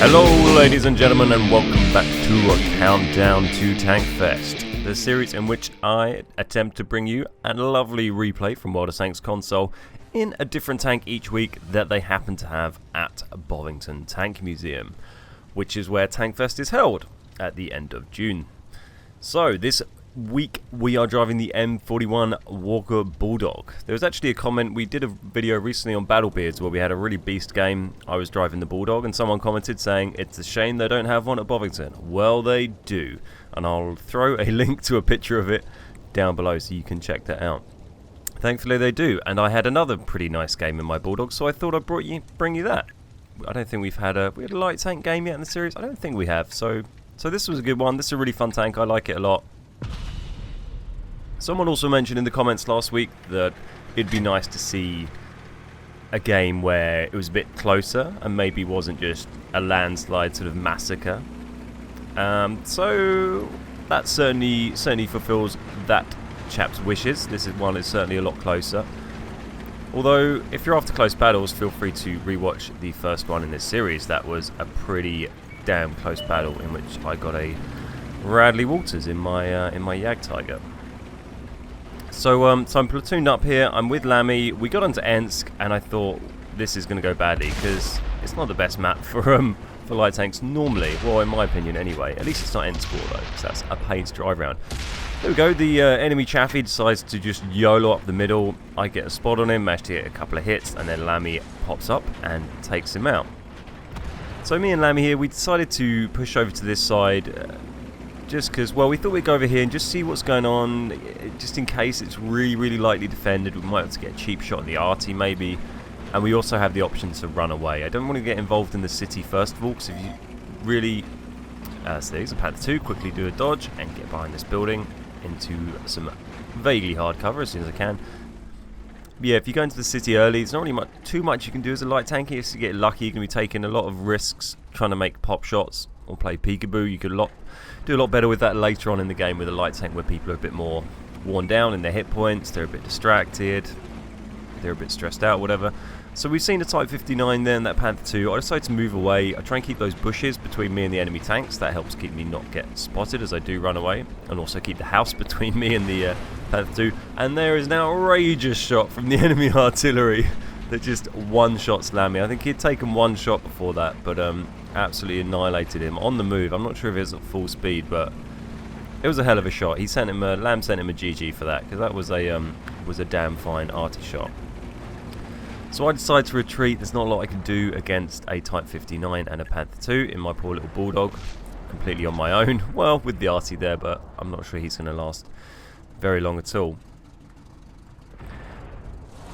Hello ladies and gentlemen, and welcome back to a countdown to Tankfest, the series in which I attempt to bring you a lovely replay from WoT Xbox console in a different tank each week that they happen to have at Bovington Tank Museum, which is where Tankfest is held at the end of June. So this week we are driving the M41 Walker Bulldog. There was actually a comment, we did a video recently on Battlebeards where we had a really beast game. I was driving the Bulldog and someone commented saying it's a shame they don't have one at Bovington. Well, they do, and I'll throw a link to a picture of it down below so you can check that out. Thankfully they do, and I had another pretty nice game in my Bulldog, so I thought I'd bring you that. I don't think we've had a light tank game yet in the series. I don't think we have, so this was a good one. This is a really fun tank, I like it a lot. Someone also mentioned in the comments last week that it'd be nice to see a game where it was a bit closer and maybe wasn't just a landslide sort of massacre. So that certainly fulfills that chap's wishes. This one is certainly a lot closer. Although, if you're after close battles, feel free to rewatch the first one in this series. That was a pretty damn close battle in which I got a Radley Walters in my Yag Tiger. So I'm platooned up here. I'm with Lammy. We got onto Ensk, and I thought this is going to go badly because it's not the best map for light tanks normally. Well, in my opinion, anyway. At least it's not Ensk though, because that's a pain to drive around. There we go. The enemy Chaffee decides to just YOLO up the middle. I get a spot on him, manage to get a couple of hits, and then Lammy pops up and takes him out. So me and Lammy here, we decided to push over to this side. Just because, well, we thought we'd go over here and just see what's going on, just in case it's really lightly defended. We might have to get a cheap shot on the arty maybe, and we also have the option to run away. I don't want to get involved in the city first of all, because if you really, so there's a Panther 2, quickly do a dodge and get behind this building into some vaguely hard cover as soon as I can. But yeah, if you go into the city early, there's not really too much you can do as a light tank. If you get lucky, you can be taking a lot of risks trying to make pop shots or play peekaboo. You could do a lot better with that later on in the game with a light tank where people are a bit more worn down in their hit points, they're a bit distracted, they're a bit stressed out, whatever. So we've seen the Type 59 then, that Panther 2. I decided to move away. I try and keep those bushes between me and the enemy tanks. That helps keep me not get spotted as I do run away, and also keep the house between me and the Panther 2. And there is an outrageous shot from the enemy artillery that just one-shots Lammy. I think he'd taken one shot before that, but absolutely annihilated him on the move. I'm not sure if it was at full speed, but it was a hell of a shot. Lamb sent him a GG for that, because that was a damn fine arty shot. So I decided to retreat. There's not a lot I can do against a Type 59 and a Panther 2 in my poor little Bulldog, completely on my own. Well, with the arty there, but I'm not sure he's going to last very long at all.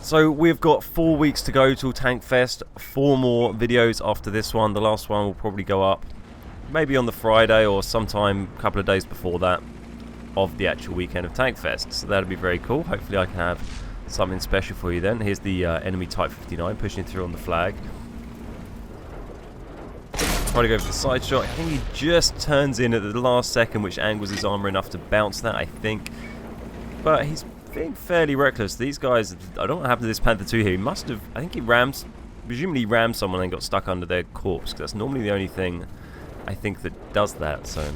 So we've got 4 weeks to go till Tankfest, 4 more videos after this one. The last one will probably go up maybe on the Friday or sometime a couple of days before that of the actual weekend of Tankfest. So that'll be very cool. Hopefully I can have something special for you then. Here's the enemy Type 59 pushing through on the flag. Try to go for the side shot. I think he just turns in at the last second, which angles his armor enough to bounce that, I think. But he's being fairly reckless. These guys, I don't know what happened to this Panther 2 here. He must have, I think he presumably rammed someone and got stuck under their corpse, because that's normally the only thing I think that does that. So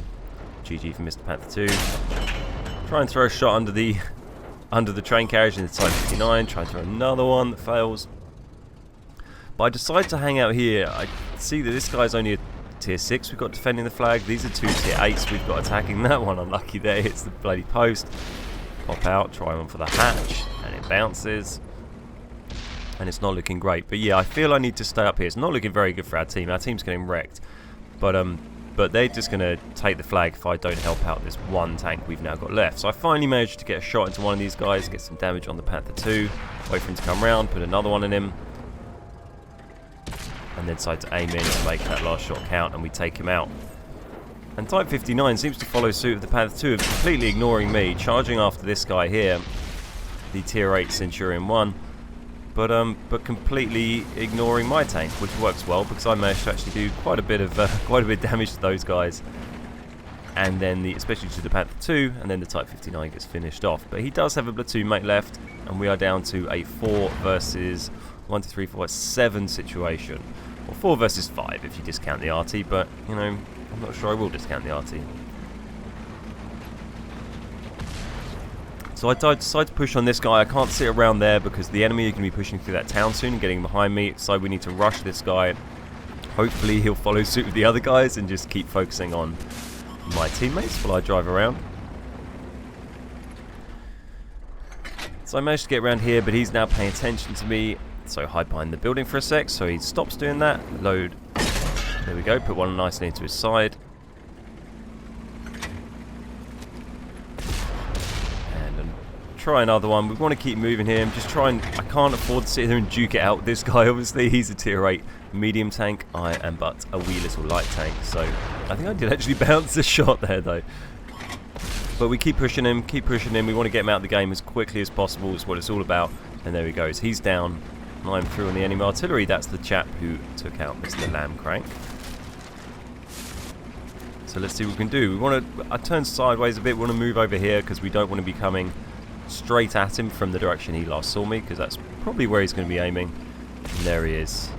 GG for Mr. Panther 2. Try and throw a shot under the train carriage in the Type 59. Try and throw another one that fails. But I decide to hang out here. I see that this guy's only a tier 6 we've got defending the flag. These are 2 tier 8s we've got attacking that one. Unlucky there, hits the bloody post. Pop out, try one for the hatch, and it bounces. And it's not looking great. But yeah, I feel I need to stay up here. It's not looking very good for our team. Our team's getting wrecked. But they're just going to take the flag if I don't help out this one tank we've now got left. So I finally managed to get a shot into one of these guys, get some damage on the Panther 2, wait for him to come round, put another one in him, and then decide to aim in to make that last shot count, and we take him out. And Type 59 seems to follow suit of the Panther 2, completely ignoring me, charging after this guy here, the tier 8 Centurion 1, but completely ignoring my tank, which works well because I managed to actually do quite a bit of damage to those guys, and then especially to the Panther 2, and then the Type 59 gets finished off. But he does have a platoon mate left, and we are down to a 4 versus 1, 2, 3, 4, 7 situation. Or 4 versus 5 if you discount the RT, but, you know, I'm not sure I will discount the RT. So I decide to push on this guy. I can't sit around there because the enemy are going to be pushing through that town soon and getting behind me. So we need to rush this guy. Hopefully he'll follow suit with the other guys and just keep focusing on my teammates while I drive around. So I managed to get around here, but he's now paying attention to me. So hide behind the building for a sec. So he stops doing that. Load. There we go. Put one nicely into his side. Try another one. We want to keep moving here. I can't afford to sit here and duke it out. This guy, obviously, he's a tier 8 medium tank. I am but a wee little light tank. So I think I did actually bounce a shot there, though. But we keep pushing him, We want to get him out of the game as quickly as possible. Is what it's all about. And there he goes. He's down. I'm through on the enemy artillery. That's the chap who took out Mr. Lamb Crank. So let's see what we can do. I turn sideways a bit. We want to move over here because we don't want to be coming straight at him from the direction he last saw me, because that's probably where he's going to be aiming. And there he is.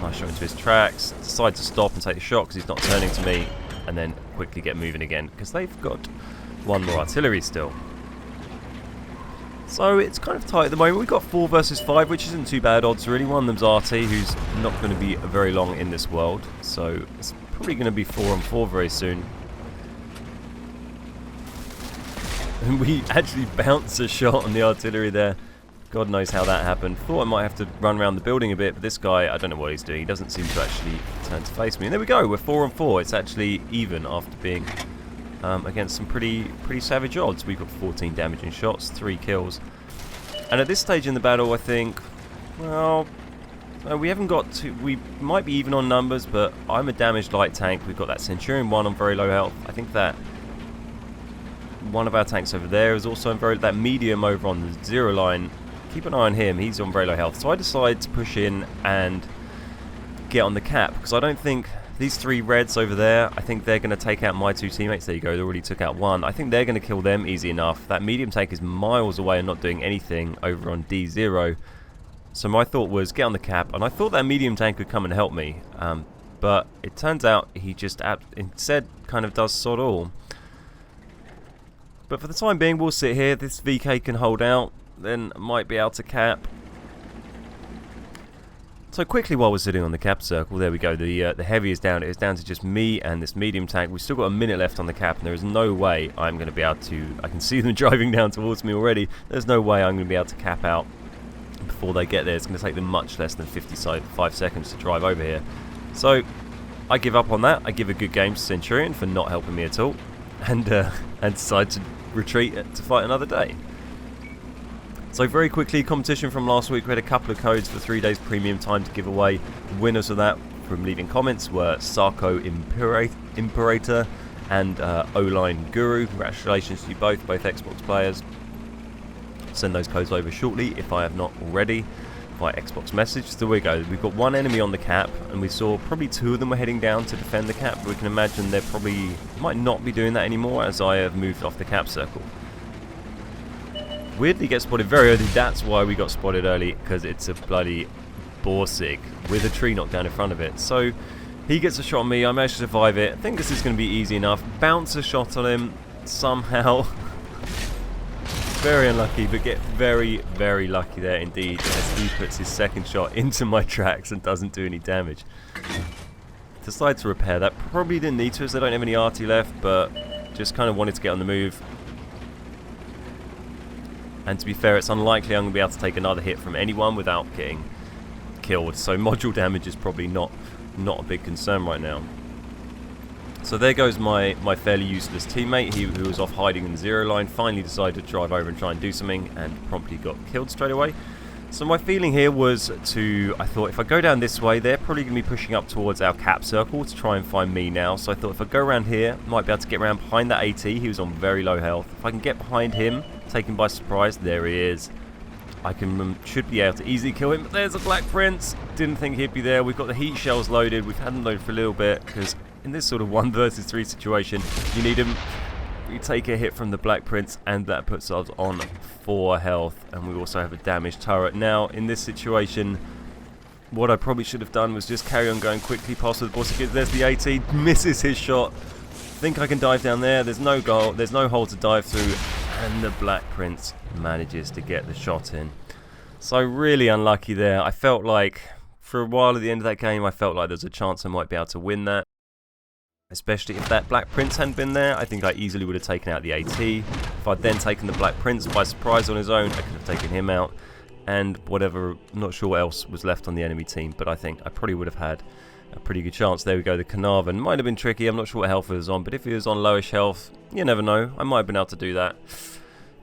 Nice shot into his tracks. Decide to stop and take the shot because he's not turning to me, and then quickly get moving again because they've got one more artillery still. So it's kind of tight at the moment. We've got 4 versus 5, which isn't too bad odds really. One of them's RT, who's not going to be very long in this world, so it's probably going to be 4 on 4 very soon. And we actually bounced a shot on the artillery there. God knows how that happened. Thought I might have to run around the building a bit, but this guy, I don't know what he's doing. He doesn't seem to actually turn to face me. And there we go, we're 4 on 4. It's actually even after being against some pretty savage odds. We've got 14 damaging shots, 3 kills. And at this stage in the battle, I think, well, we haven't got to... We might be even on numbers, but I'm a damaged light tank. We've got that Centurion 1 on very low health. I think that one of our tanks over there is also on that medium over on the 0 line. Keep an eye on him, he's on very low health. So I decide to push in and get on the cap, because I don't think these 3 reds over there, I think they're going to take out my 2 teammates. There you go, they already took out 1. I think they're going to kill them easy enough. That medium tank is miles away and not doing anything over on D0. So my thought was get on the cap, and I thought that medium tank would come and help me. But it turns out he just instead kind of does sod all. But for the time being, we'll sit here. This VK can hold out, then might be able to cap. So quickly, while we're sitting on the cap circle, there we go. The heavy is down. It is down to just me and this medium tank. We've still got a minute left on the cap, and there is no way I'm going to be able to... I can see them driving down towards me already. There's no way I'm going to be able to cap out before they get there. It's going to take them much less than 55 seconds to drive over here. So I give up on that. I give a good game to Centurion for not helping me at all, and decide to retreat to fight another day. So very quickly, competition from last week. We had a couple of codes for 3 days premium time to give away. The winners of that from leaving comments were Sarko Imperator and O-Line Guru. Congratulations to you both Xbox players. Send those codes over shortly if I have not already via Xbox message. So we go. We've got 1 enemy on the cap, and we saw probably 2 of them were heading down to defend the cap. But we can imagine they probably might not be doing that anymore as I have moved off the cap circle. Weirdly get spotted very early. That's why we got spotted early, because it's a bloody Borsig with a tree knocked down in front of it. So he gets a shot on me. I managed to survive it. I think this is going to be easy enough. Bounce a shot on him somehow. Very unlucky, but get very, very lucky there indeed as he puts his second shot into my tracks and doesn't do any damage. Decide to repair that. Probably didn't need to as they don't have any RT left, but just kind of wanted to get on the move. And to be fair, it's unlikely I'm going to be able to take another hit from anyone without getting killed. So module damage is probably not a big concern right now. So there goes my fairly useless teammate. Who was off hiding in the 0 line. Finally decided to drive over and try and do something and promptly got killed straight away. So my feeling here was I thought if I go down this way, they're probably going to be pushing up towards our cap circle to try and find me now. So I thought if I go around here, I might be able to get around behind that AT. He was on very low health. If I can get behind him, take him by surprise, there he is. I should be able to easily kill him. But there's a Black Prince. Didn't think he'd be there. We've got the heat shells loaded. We've had them loaded for a little bit because in this sort of 1 versus 3 situation, you need him. We take a hit from the Black Prince, and that puts us on 4 health, and we also have a damaged turret. Now, in this situation, What I probably should have done was just carry on going quickly past the boss. There's the 18, misses his shot. Think I can dive down there. There's no goal, there's no hole to dive through, and the Black Prince manages to get the shot in. So really unlucky there. I felt like, for a while at the end of that game, I felt like there's a chance I might be able to win that. Especially if that Black Prince hadn't been there, I think I easily would have taken out the AT. If I'd then taken the Black Prince by surprise on his own, I could have taken him out. And whatever, I'm not sure what else was left on the enemy team, but I think I probably would have had a pretty good chance. There we go, the Carnarvon. Might have been tricky, I'm not sure what health he was on, but if he was on lowish health, you never know, I might have been able to do that.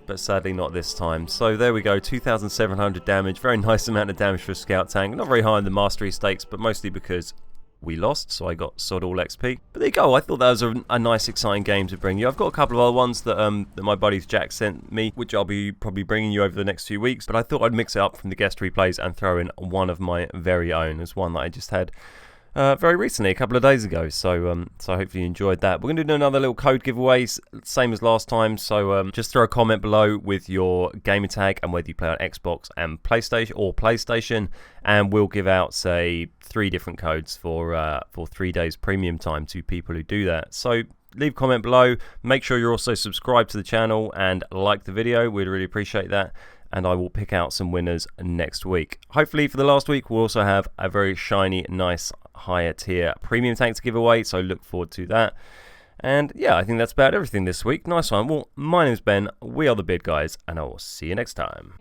But sadly not this time. So there we go, 2,700 damage, very nice amount of damage for a scout tank. Not very high in the mastery stakes, but mostly because we lost, so I got sod all XP. But there you go, I thought that was a nice exciting game to bring you. I've got a couple of other ones that that my buddies Jack sent me, which I'll be probably bringing you over the next few weeks, but I thought I'd mix it up from the guest replays and throw in one of my very own. There's one that I just had very recently, a couple of days ago, so so hopefully you enjoyed that. We're going to do another little code giveaway, same as last time, so just throw a comment below with your gamer tag and whether you play on Xbox and PlayStation, and we'll give out, say, 3 different codes for 3 days premium time to people who do that. So leave a comment below, make sure you're also subscribed to the channel and like the video, we'd really appreciate that. And I will pick out some winners next week. Hopefully for the last week we'll also have a very shiny, nice, higher tier premium tank to give away, so look forward to that. And yeah, I think that's about everything this week. Nice one. Well, my name's Ben, we are the Beard Guys, and I will see you next time.